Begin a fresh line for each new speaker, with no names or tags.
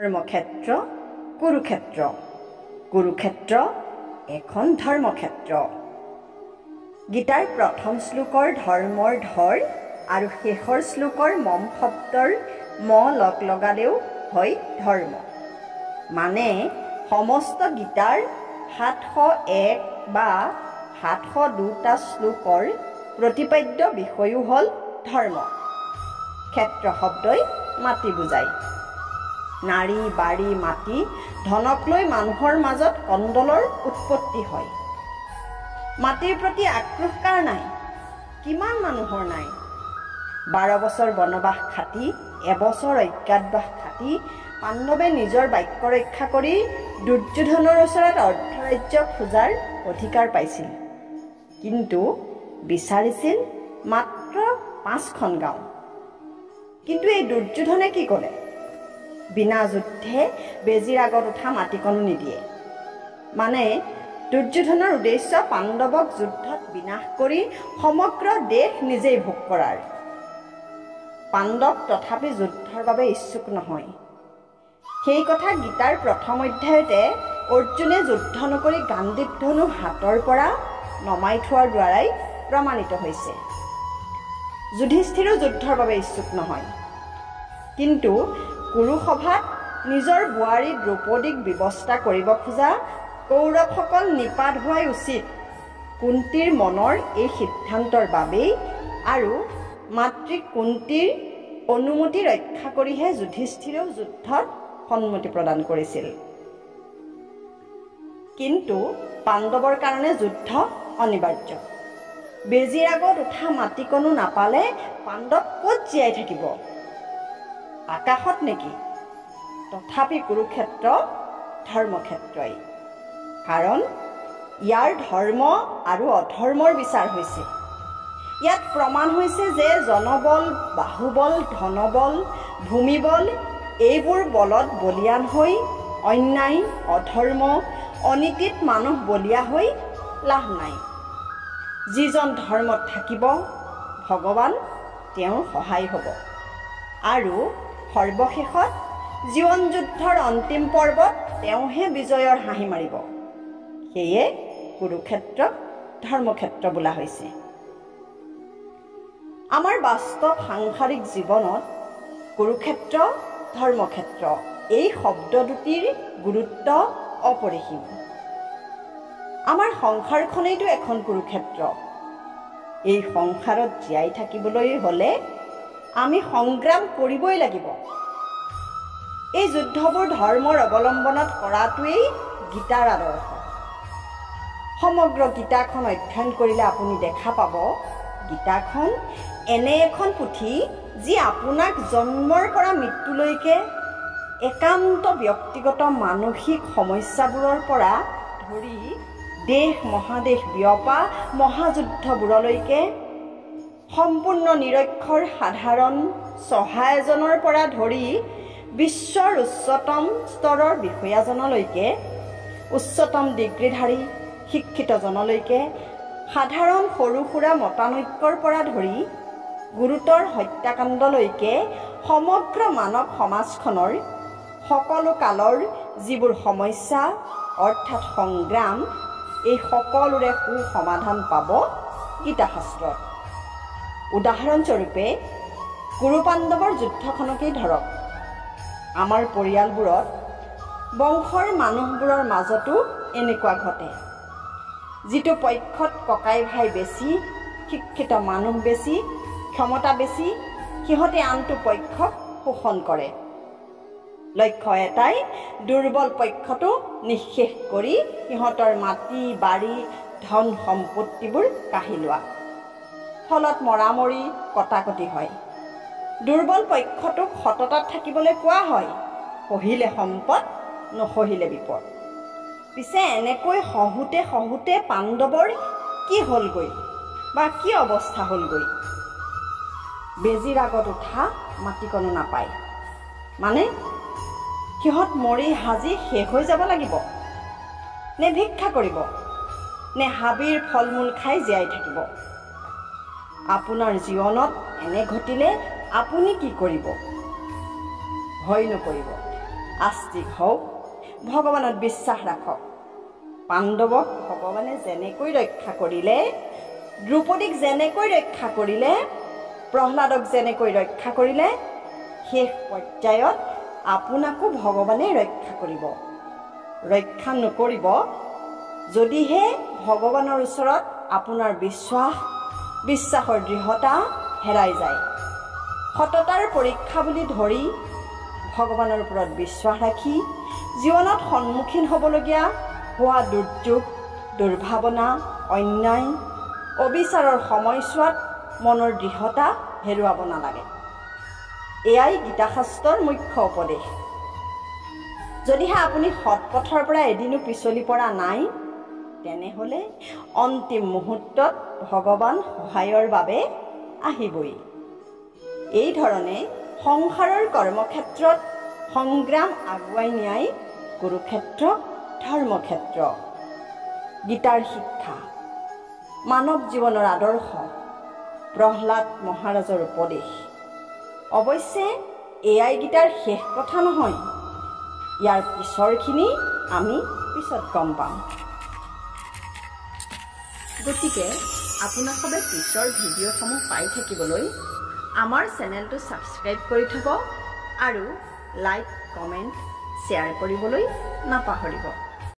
ধৰ্মক্ষেত্ৰ কুৰুক্ষেত্ৰ কুৰুক্ষেত্ৰ এখন ধৰ্মক্ষেত্ৰ গীতাৰ প্ৰথম শ্লোকৰ ধৰ্মৰ ধৰ আৰু শেষৰ শ্লোকৰ মম শব্দৰ ম লগ লগালেও হয় ধৰ্ম মানে সমস্ত গীতাৰ 701 বা 702টা শ্লোকৰ প্ৰতিপাদ্য বিষয়ও হ'ল ধৰ্ম ক্ষেত্ৰ শব্দই মাটি বুজায় নাৰী বাৰী মাটি ধনক লৈ মানুহৰ মাজত কণ্ডলৰ উৎপত্তি হয় মাটিৰ প্ৰতি আক্ৰোশ কাৰ নাই কিমান মানুহৰ নাই 12 বছৰ বনবাস খাটি এবছৰ অজ্ঞাতবাস খাটি পাণ্ডৱে নিজৰ বাক্য ৰক্ষা কৰি দুৰ্যোধনৰ ওচৰত অৰ্ধৰাজ্য খোজাৰ অধিকাৰ পাইছিল কিন্তু বিচাৰিছিল মাত্ৰ 5খন গাঁও কিন্তু এই দুৰ্যোধনে কি কৰে বিনা যুদ্ধে বেজিৰ আগত উঠা মাটিকণো নিদিয়ে মানে দুৰ্যোধনৰ উদ্দেশ্য পাণ্ডৱক যুদ্ধত বিনাশ কৰি সমগ্ৰ দেশ নিজেই ভোগ কৰাৰ পাণ্ডৱ তথাপি যুদ্ধৰ বাবে ইচ্ছুক নহয় সেই কথা গীতাৰ প্ৰথম অধ্যায়তে অৰ্জুনে যুদ্ধ নকৰি গাণ্ডীৱ ধনু হাতৰ পৰা নমাই থোৱাৰ দ্বাৰাই প্ৰমাণিত হৈছে যুধিষ্ঠিৰো যুদ্ধৰ বাবে ইচ্ছুক নহয় কিন্তু কুৰুসভাত নিজৰ বোৱাৰী দ্ৰৌপদীক ব্যৱস্থা কৰিব খোজা কৌৰৱসকল নিপাত হোৱাই উচিত কুন্তীৰ মনৰ এই সিদ্ধান্তৰ বাবেই আৰু মাতৃ কুন্তীৰ অনুমতি ৰক্ষা কৰিহে যুধিষ্ঠিৰেও যুদ্ধত সন্মতি প্ৰদান কৰিছিল কিন্তু পাণ্ডৱৰ কাৰণে যুদ্ধ অনিবাৰ্য বেজিৰ আগত উঠা মাটিকণো নাপালে পাণ্ডৱ ক'ত জীয়াই থাকিব আকাশত নেকি তথাপি কুৰুক্ষেত্ৰ ধৰ্মক্ষেত্ৰই কাৰণ ইয়াৰ ধৰ্ম আৰু অধৰ্মৰ বিচাৰ হৈছে ইয়াত প্ৰমাণ হৈছে যে জনবল বাহুবল ধনবল ভূমিবল এইবোৰ বলত বলিয়ান হৈ অন্যায় অধৰ্ম অনীতিত মানুহ বলিয়া হৈ লাভ নাই যিজন ধৰ্মত থাকিব ভগৱান তেওঁৰ সহায় হ'ব আৰু সৰ্বশেষত জীৱন যুদ্ধৰ অন্তিম পৰ্বত তেওঁহে বিজয়ৰ হাঁহি মাৰিব সেয়ে কুৰুক্ষেত্ৰক ধৰ্মক্ষেত্ৰ বোলা হৈছে আমাৰ বাস্তৱ সাংসাৰিক জীৱনত কুৰুক্ষেত্ৰ ধৰ্মক্ষেত্ৰ এই শব্দ দুটিৰ গুৰুত্ব অপৰিসীম আমাৰ সংসাৰখনেইতো এখন কুৰুক্ষেত্ৰ এই সংসাৰত জীয়াই থাকিবলৈ হ'লে আমি সংগ্ৰাম কৰিবই লাগিব এই যুদ্ধবোৰ ধৰ্মৰ অৱলম্বনত কৰাটোৱেই গীতাৰ আদৰ্শ সমগ্ৰ গীতাখন অধ্যয়ন কৰিলে আপুনি দেখা পাব গীতাখন এনে এখন পুথি যি আপোনাক জন্মৰ পৰা মৃত্যুলৈকে একান্ত ব্যক্তিগত মানসিক সমস্যাবোৰৰ পৰা ধৰি দেশ মহাদেশ বিয়পা মহাযুদ্ধবোৰলৈকে সম্পূৰ্ণ নিৰক্ষৰ সাধাৰণ সহায় এজনৰ পৰা ধৰি বিশ্বৰ উচ্চতম স্তৰৰ বিষয়াজনলৈকে উচ্চতম ডিগ্ৰীধাৰী শিক্ষিতজনলৈকে সাধাৰণ সৰু সুৰা মতানৈক্যৰ পৰা ধৰি গুৰুতৰ হত্যাকাণ্ডলৈকে সমগ্ৰ মানৱ সমাজখনৰ সকলো কালৰ যিবোৰ সমস্যা অৰ্থাৎ সংগ্ৰাম এই সকলোৰে সমাধান পাব গীতাশাস্ত্ৰত উদাহৰণস্বৰূপে কুৰু পাণ্ডৱৰ যুদ্ধখনকেই ধৰক আমাৰ পৰিয়ালবোৰত বংশৰ মানুহবোৰৰ মাজতো এনেকুৱা ঘটে যিটো পক্ষত ককাই ভাই বেছি শিক্ষিত মানুহ বেছি ক্ষমতা বেছি সিহঁতে আনটো পক্ষক শোষণ কৰে লক্ষ্য এটাই দুৰ্বল পক্ষটো নিঃশেষ কৰি সিহঁতৰ মাটি বাৰী ধন সম্পত্তিবোৰ কাঢ়ি লোৱা ফলত মৰামৰি কটাকটি হয় দুৰ্বল পক্ষটোক সততাত থাকিবলৈ কোৱা হয় সহিলে সম্পদ নসহিলে বিপদ পিছে এনেকৈ সহুতে পাণ্ডৱৰ কি হ'লগৈ বা কি অৱস্থা হ'লগৈ বেজিৰ আগত উঠা মাটিকণো নাপায় মানে সিহঁত মৰি হাজি শেষ হৈ যাব লাগিব নে ভিক্ষা কৰিব নে হাবিৰ ফল মূল খাই জীয়াই থাকিব আপোনাৰ জীৱনত এনে ঘটিলে আপুনি কি কৰিব ভয় নকৰিব আস্তিক হওক, ভগৱানত বিশ্বাস ৰাখক। পাণ্ডৱক ভগৱানে যেনেকৈ ৰক্ষা কৰিলে, দ্ৰৌপদীক যেনেকৈ ৰক্ষা কৰিলে, প্ৰহ্লাদক যেনেকৈ ৰক্ষা কৰিলে, শেষ পৰ্যায়ত আপোনাকো ভগৱানে ৰক্ষা কৰিব। ৰক্ষা নকৰিব যদিহে ভগৱানৰ ওচৰত আপোনাৰ বিশ্বাসৰ দৃঢ়তা হেৰাই যায়। সততাৰ পৰীক্ষা বুলি ধৰি ভগৱানৰ ওপৰত বিশ্বাস ৰাখি জীৱনত সন্মুখীন হ'বলগীয়া হোৱা দুৰ্যোগ, দুৰ্ভাৱনা, অন্যায়, অবিচাৰৰ সময়ছোৱাত মনৰ দৃঢ়তা হেৰুৱাব নালাগে। এয়াই গীতাশাস্ত্ৰৰ মুখ্য উপদেশ। যদিহে আপুনি সৎ পথৰ পৰা এদিনো পিছলি পৰা নাই, তেনেহ'লে অন্তিম মুহূৰ্তত ভগৱান সহায়ৰ বাবে আহিবই। এই ধৰণে সংসাৰৰ কৰ্মক্ষেত্ৰত সংগ্ৰাম আগুৱাই নিয়াই কুৰুক্ষেত্ৰ ধৰ্মক্ষেত্ৰ। গীতাৰ শিক্ষা, মানৱ জীৱনৰ আদৰ্শ, প্ৰহ্লাদ মহাৰাজৰ উপদেশ। অৱশ্যে এয়াই গীতাৰ শেষ কথা নহয়। ইয়াৰ পিছৰখিনি আমি পিছত গম পাম। গতিকে আপোনালোকে পিছৰ ভিডিঅ'সমূহ পাই থাকিবলৈ আমাৰ চেনেলটো ছাবস্ক্ৰাইব কৰি থ'ব আৰু লাইক, কমেণ্ট, শ্বেয়াৰ কৰিবলৈ নাপাহৰিব।